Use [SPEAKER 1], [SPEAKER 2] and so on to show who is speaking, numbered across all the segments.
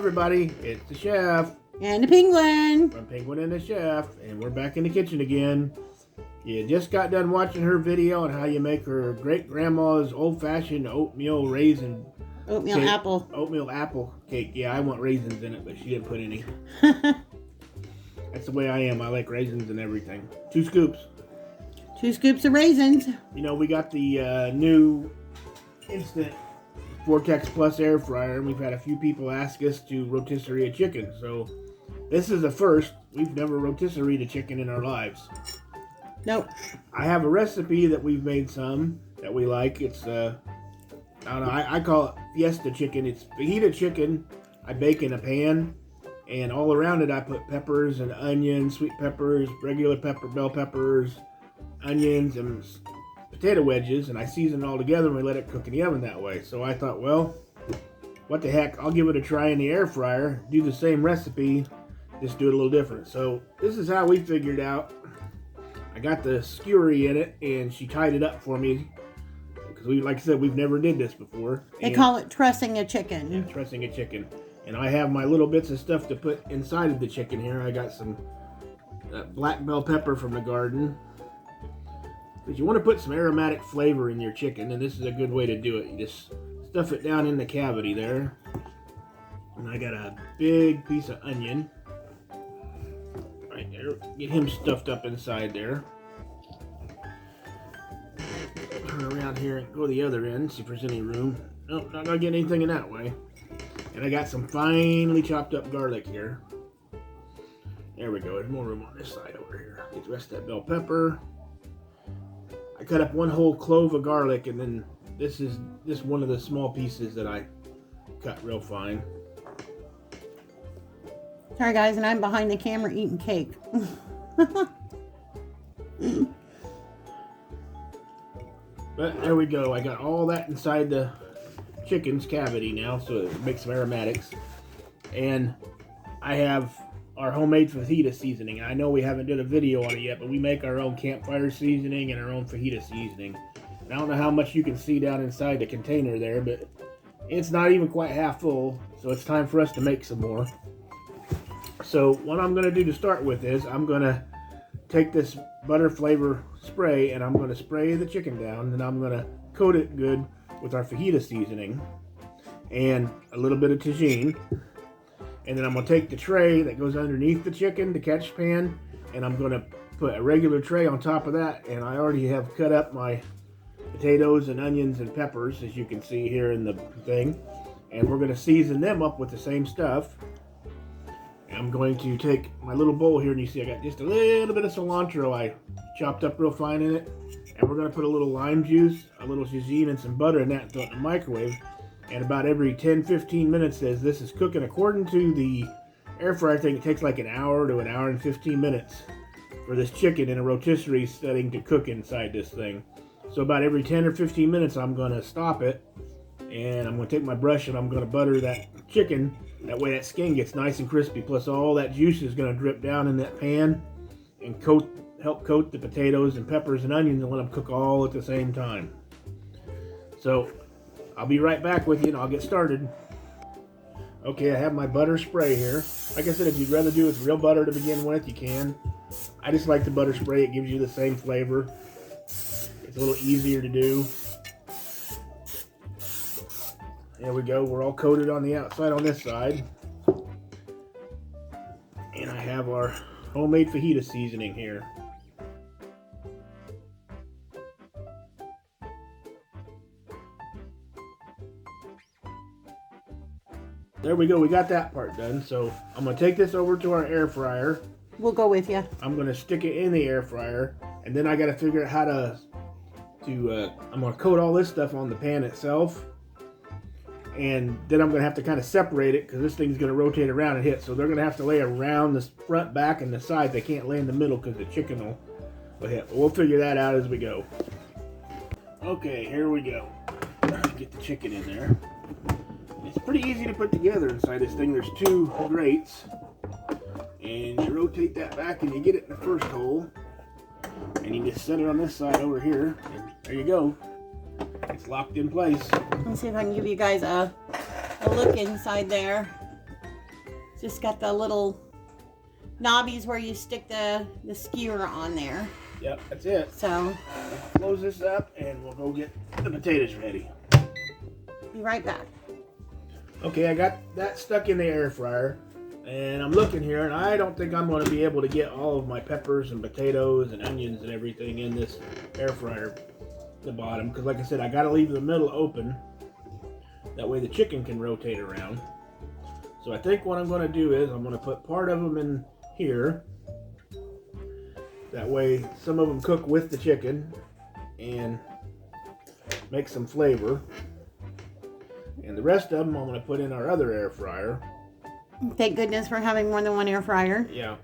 [SPEAKER 1] everybody, it's the chef.
[SPEAKER 2] And the penguin.
[SPEAKER 1] From Penguin and the Chef, and we're back in the kitchen again. You just got done watching her video on how you make her great-grandma's old-fashioned oatmeal raisin
[SPEAKER 2] Oatmeal
[SPEAKER 1] cake.
[SPEAKER 2] apple.
[SPEAKER 1] Oatmeal apple cake. Yeah, I want raisins in it, but she didn't put any. That's the way I am. I like raisins and everything. 2 scoops.
[SPEAKER 2] 2 scoops of raisins.
[SPEAKER 1] You know, we got the new instant VORTEX Plus air fryer, and we've had a few people ask us to rotisserie a chicken. So this is the first. We've never rotisserie a chicken in our lives.
[SPEAKER 2] Nope.
[SPEAKER 1] I have a recipe that we've made some that we like. It's I don't know. I call it fiesta chicken. It's fajita chicken. I bake in a pan, and all around it I put peppers and onions, sweet peppers, regular pepper, bell peppers, onions, and potato wedges, and I season it all together and we let it cook in the oven that way. So I thought, well, what the heck, I'll give it a try in the air fryer, do the same recipe, just do it a little different. So this is how we figured out. I got the skewery in it, and she tied it up for me, because we, like I said, we've never did this before.
[SPEAKER 2] They call it trussing a chicken.
[SPEAKER 1] Yeah, trussing a chicken. And I have my little bits of stuff to put inside of the chicken here. I got some black bell pepper from the garden. Because you want to put some aromatic flavor in your chicken, and this is a good way to do it. You just stuff it down in the cavity there. And I got a big piece of onion. Right there. Get him stuffed up inside there. Turn around here and go the other end, see if there's any room. Nope, not going to get anything in that way. And I got some finely chopped up garlic here. There we go. There's more room on this side over here. Get the rest of that bell pepper. I cut up 1 whole clove of garlic, and then this is one of the small pieces that I cut real fine.
[SPEAKER 2] Sorry guys, and I'm behind the camera eating cake.
[SPEAKER 1] But there we go. I got all that inside the chicken's cavity now, so it makes some aromatics. And I have our homemade fajita seasoning. I know we haven't done a video on it yet, but we make our own campfire seasoning and our own fajita seasoning. And I don't know how much you can see down inside the container there, but it's not even quite half full, so it's time for us to make some more. So what I'm going to do to start with is I'm going to take this butter flavor spray, and I'm going to spray the chicken down, and I'm going to coat it good with our fajita seasoning and a little bit of tagine. And then I'm going to take the tray that goes underneath the chicken, the catch pan, and I'm going to put a regular tray on top of that. And I already have cut up my potatoes and onions and peppers, as you can see here in the thing. And we're going to season them up with the same stuff. And I'm going to take my little bowl here, and you see I got just a little bit of cilantro I chopped up real fine in it. And we're going to put a little lime juice, a little tagine, and some butter in that and throw it in the microwave. And about every 10-15 minutes, as this is cooking, according to the air fryer thing, it takes like an hour to an hour and 15 minutes for this chicken in a rotisserie setting to cook inside this thing. So about every 10 or 15 minutes, I'm going to stop it, and I'm going to take my brush and I'm going to butter that chicken. That way that skin gets nice and crispy, plus all that juice is going to drip down in that pan and help coat the potatoes and peppers and onions and let them cook all at the same time. So I'll be right back with you, and I'll get started. Okay, I have my butter spray here. Like I said, if you'd rather do it with real butter to begin with, you can. I just like the butter spray. It gives you the same flavor. It's a little easier to do. There we go. We're all coated on the outside on this side. And I have our homemade fajita seasoning here. There we go. We got that part done. So I'm going to take this over to our air fryer.
[SPEAKER 2] We'll go with you.
[SPEAKER 1] I'm going to stick it in the air fryer. And then I got to figure out how to I'm going to coat all this stuff on the pan itself. And then I'm going to have to kind of separate it, because this thing's going to rotate around and hit. So they're going to have to lay around the front, back, and the side. They can't lay in the middle because the chicken will hit. But we'll figure that out as we go. Okay, here we go. Get the chicken in there. It's pretty easy to put together inside this thing. There's 2 grates. And you rotate that back and you get it in the first hole. And you just set it on this side over here. And there you go. It's locked in place.
[SPEAKER 2] Let's see if I can give you guys a look inside there. Just got the little knobbies where you stick the skewer on there.
[SPEAKER 1] Yep, that's it.
[SPEAKER 2] So
[SPEAKER 1] Close this up and we'll go get the potatoes ready.
[SPEAKER 2] be right back.
[SPEAKER 1] Okay, I got that stuck in the air fryer, and I'm looking here, and I don't think I'm going to be able to get all of my peppers and potatoes and onions and everything in this air fryer, the bottom, because like I said, I got to leave the middle open. That way the chicken can rotate around. So I think what I'm going to do is I'm going to put part of them in here. That way some of them cook with the chicken and make some flavor. And the rest of them I'm going to put in our other air fryer.
[SPEAKER 2] Thank goodness for having more than one air fryer.
[SPEAKER 1] Yeah.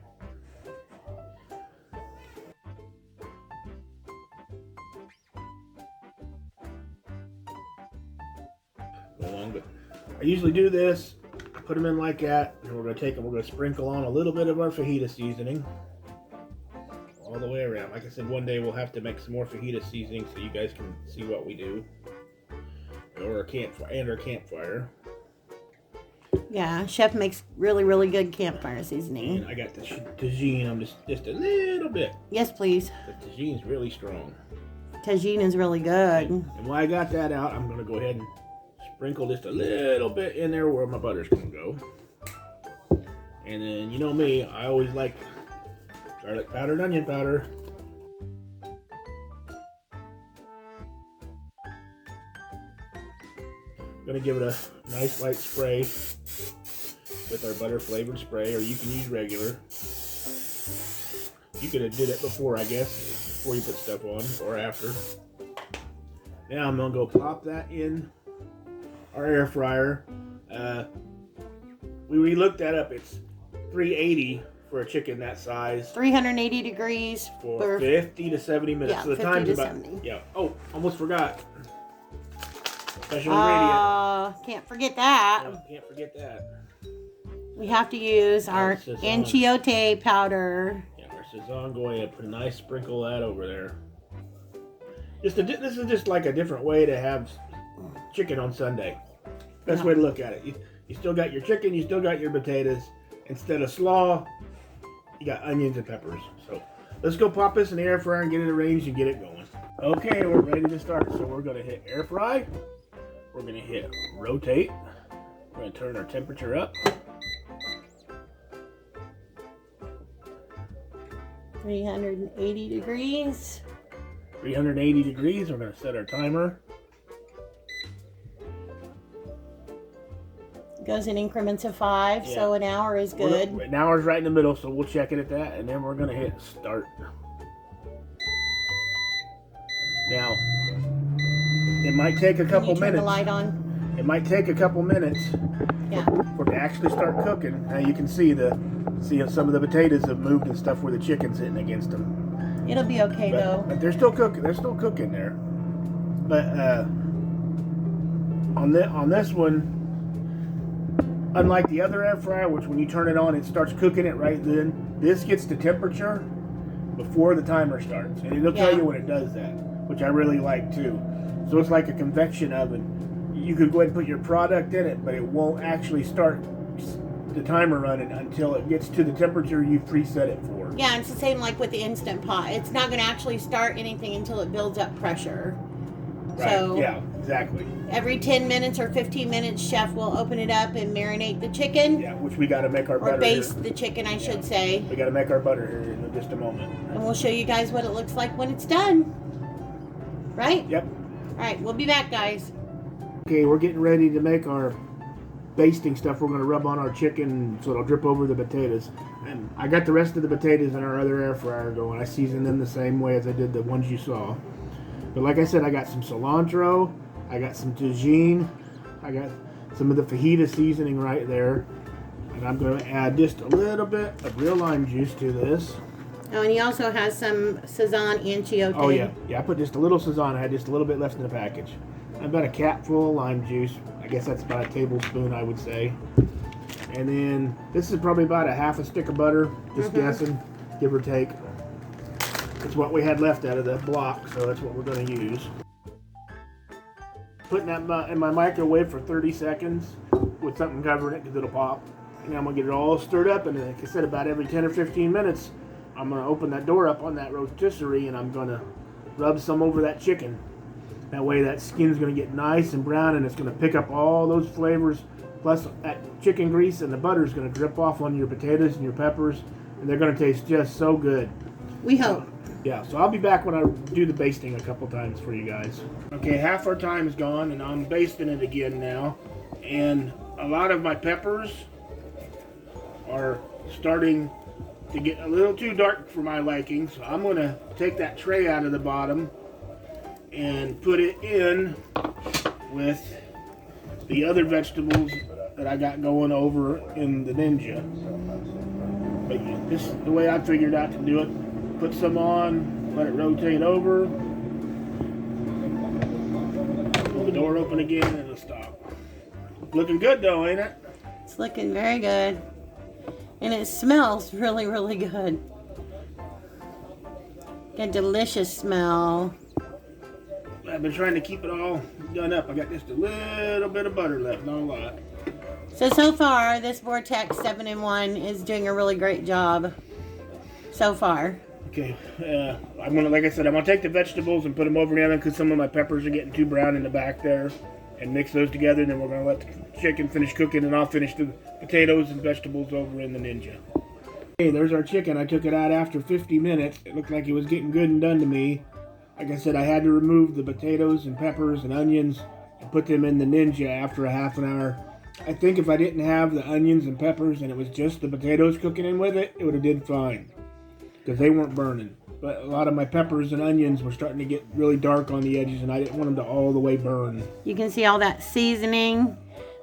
[SPEAKER 1] But I usually do this, put them in like that, and we're going to take them, we're going to sprinkle on a little bit of our fajita seasoning all the way around. Like I said, one day we'll have to make some more fajita seasoning so you guys can see what we do. Or our campfire.
[SPEAKER 2] Yeah, Chef makes really, really good campfire seasoning.
[SPEAKER 1] And I got the tagine on just a little bit.
[SPEAKER 2] Yes, please.
[SPEAKER 1] The tagine's really strong.
[SPEAKER 2] Tagine is really good.
[SPEAKER 1] And while I got that out, I'm going to go ahead and sprinkle just a little bit in there where my butter's going to go. And then, you know me, I always like garlic powder and onion powder. I'm going to give it a nice light spray with our butter flavored spray, or you can use regular. You could have did it before, I guess, before you put stuff on, or after. Now I'm going to go pop that in our air fryer. We looked that up. It's 380 for a chicken that size.
[SPEAKER 2] 380 degrees
[SPEAKER 1] for 50 to 70 minutes.
[SPEAKER 2] Yeah,
[SPEAKER 1] so the
[SPEAKER 2] 50
[SPEAKER 1] time's
[SPEAKER 2] to
[SPEAKER 1] about
[SPEAKER 2] 70.
[SPEAKER 1] Yeah. Oh, almost forgot. Special ingredient.
[SPEAKER 2] Can't forget that.
[SPEAKER 1] No, can't forget that.
[SPEAKER 2] We have to use our enchilada powder.
[SPEAKER 1] Yeah, our sazon. Go ahead, put a nice sprinkle of that over there. This is just like a different way to have chicken on Sunday. Best way to look at it. You still got your chicken, you still got your potatoes. Instead of slaw, you got onions and peppers. So let's go pop this in the air fryer and get it arranged and get it going. Okay, we're ready to start. So we're going to hit air fry. We're going to hit rotate. We're going to turn our temperature up.
[SPEAKER 2] 380 degrees.
[SPEAKER 1] 380 degrees. We're going to set our timer.
[SPEAKER 2] Goes in increments of 5,
[SPEAKER 1] Yeah.
[SPEAKER 2] so an hour is good.
[SPEAKER 1] An hour's right in the middle, so we'll check it at that, and then we're going to hit start. Now, it might take a couple
[SPEAKER 2] Can you turn
[SPEAKER 1] minutes.
[SPEAKER 2] the light on?
[SPEAKER 1] It might take a couple minutes
[SPEAKER 2] Yeah.
[SPEAKER 1] for it to actually start cooking. Now you can see some of the potatoes have moved and stuff where the chicken's hitting against them.
[SPEAKER 2] It'll be okay though.
[SPEAKER 1] But they're still cooking. They're still cooking there. But on this one, unlike the other air fryer, which when you turn it on, it starts cooking it right then. This gets the temperature before the timer starts, and it'll tell you when it does that, which I really like too. So it's like a convection oven. You could go ahead and put your product in it, but it won't actually start the timer running until it gets to the temperature you've preset it for.
[SPEAKER 2] Yeah, it's the same like with the Instant Pot. It's not going to actually start anything until it builds up pressure.
[SPEAKER 1] Right.
[SPEAKER 2] So
[SPEAKER 1] yeah, exactly.
[SPEAKER 2] every 10 minutes or 15 minutes, Chef will open it up and marinate the chicken.
[SPEAKER 1] Yeah, which we got to make our butter.
[SPEAKER 2] Or baste the chicken, I should say.
[SPEAKER 1] We got to make our butter here in just a moment.
[SPEAKER 2] And we'll show you guys what it looks like when it's done. Right?
[SPEAKER 1] Yep.
[SPEAKER 2] All right, we'll be back, guys.
[SPEAKER 1] Okay, we're getting ready to make our basting stuff. We're going to rub on our chicken so it'll drip over the potatoes. And I got the rest of the potatoes in our other air fryer going. I seasoned them the same way as I did the ones you saw. But like I said, I got some cilantro, I got some tagine, I got some of the fajita seasoning right there. And I'm going to add just a little bit of real lime juice to this.
[SPEAKER 2] Oh, and he also has some sazon enchilada.
[SPEAKER 1] Oh yeah, I put just a little sazon. I had just a little bit left in the package. About a cap full of lime juice. I guess that's about a tablespoon, I would say. And then this is probably about a half a stick of butter, just guessing, give or take. It's what we had left out of the block, so that's what we're going to use. Putting that in my microwave for 30 seconds with something covering it because it'll pop. And I'm going to get it all stirred up. And like I said, about every 10 or 15 minutes, I'm going to open that door up on that rotisserie and I'm going to rub some over that chicken. That way that skin's going to get nice and brown and it's going to pick up all those flavors. Plus that chicken grease and the butter is going to drip off on your potatoes and your peppers. And they're going to taste just so good.
[SPEAKER 2] We hope.
[SPEAKER 1] Yeah, so I'll be back when I do the basting a couple times for you guys. Okay, half our time is gone and I'm basting it again now. And a lot of my peppers are starting to get a little too dark for my liking. So I'm going to take that tray out of the bottom and put it in with the other vegetables that I got going over in the Ninja. But this is the way I figured out to do it. Put some on, let it rotate over. Pull the door open again and it'll stop. Looking good though, ain't it?
[SPEAKER 2] It's looking very good. And it smells really, really good. A delicious smell.
[SPEAKER 1] I've been trying to keep it all done up. I got just a little bit of butter left, not a lot.
[SPEAKER 2] So far, this Vortex 7-in-1 is doing a really great job. So far.
[SPEAKER 1] Okay, I'm gonna, like I said, I'm gonna take the vegetables and put them over together because some of my peppers are getting too brown in the back there, and mix those together. And then we're gonna let the chicken finish cooking, and I'll finish the potatoes and vegetables over in the Ninja. Okay, there's our chicken. I took it out after 50 minutes. It looked like it was getting good and done to me. Like I said, I had to remove the potatoes and peppers and onions and put them in the Ninja after a half an hour. I think if I didn't have the onions and peppers and it was just the potatoes cooking in with it, it would have did fine. Because they weren't burning. But a lot of my peppers and onions were starting to get really dark on the edges and I didn't want them to all the way burn.
[SPEAKER 2] You can see all that seasoning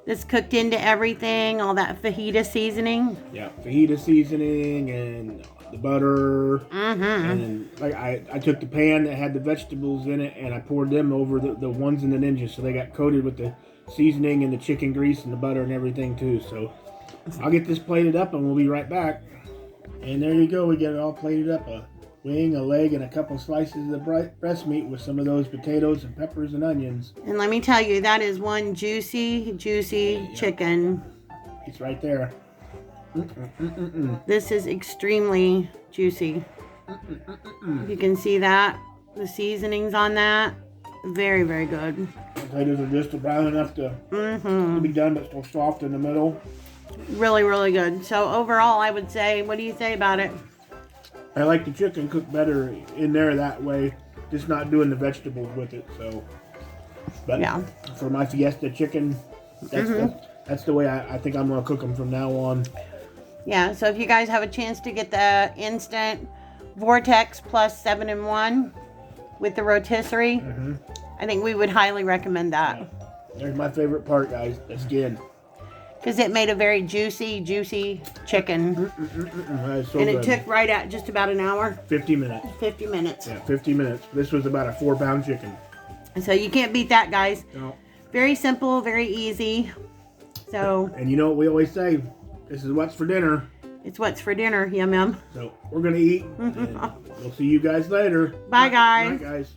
[SPEAKER 2] that's cooked into everything, all that fajita seasoning.
[SPEAKER 1] Yeah, fajita seasoning and the butter. And like I took the pan that had the vegetables in it and I poured them over the ones in the Ninja, so they got coated with the seasoning and the chicken grease and the butter and everything too. So I'll get this plated up and we'll be right back. And there you go, we get it all plated up. A wing, a leg, and a couple slices of breast meat with some of those potatoes and peppers and onions.
[SPEAKER 2] And let me tell you, that is one juicy, juicy chicken.
[SPEAKER 1] It's right there.
[SPEAKER 2] This is extremely juicy. You can see that. The seasonings on that. Very, very good.
[SPEAKER 1] Potatoes are just brown enough to be done, but still soft in the middle.
[SPEAKER 2] Really, really good. So overall, I would say, what do you say about it?
[SPEAKER 1] I like the chicken cooked better in there that way, just not doing the vegetables with it. So, but yeah, for my fiesta chicken, that's the way I think I'm gonna cook them from now on.
[SPEAKER 2] Yeah. So if you guys have a chance to get the instant Vortex Plus 7-in-1 with the rotisserie, I think we would highly recommend that.
[SPEAKER 1] Yeah. There's my favorite part, guys, the skin.
[SPEAKER 2] Because it made a very juicy, juicy chicken.
[SPEAKER 1] So
[SPEAKER 2] and it took right at just about an hour.
[SPEAKER 1] 50 minutes.
[SPEAKER 2] 50 minutes.
[SPEAKER 1] Yeah, 50 minutes. This was about a 4-pound chicken.
[SPEAKER 2] And so you can't beat that, guys.
[SPEAKER 1] No.
[SPEAKER 2] Very simple, very easy. So.
[SPEAKER 1] And you know what we always say, this is what's for dinner.
[SPEAKER 2] It's what's for dinner, yum yum.
[SPEAKER 1] So we're going to eat. And we'll see you guys later.
[SPEAKER 2] Bye, guys.
[SPEAKER 1] Bye, guys.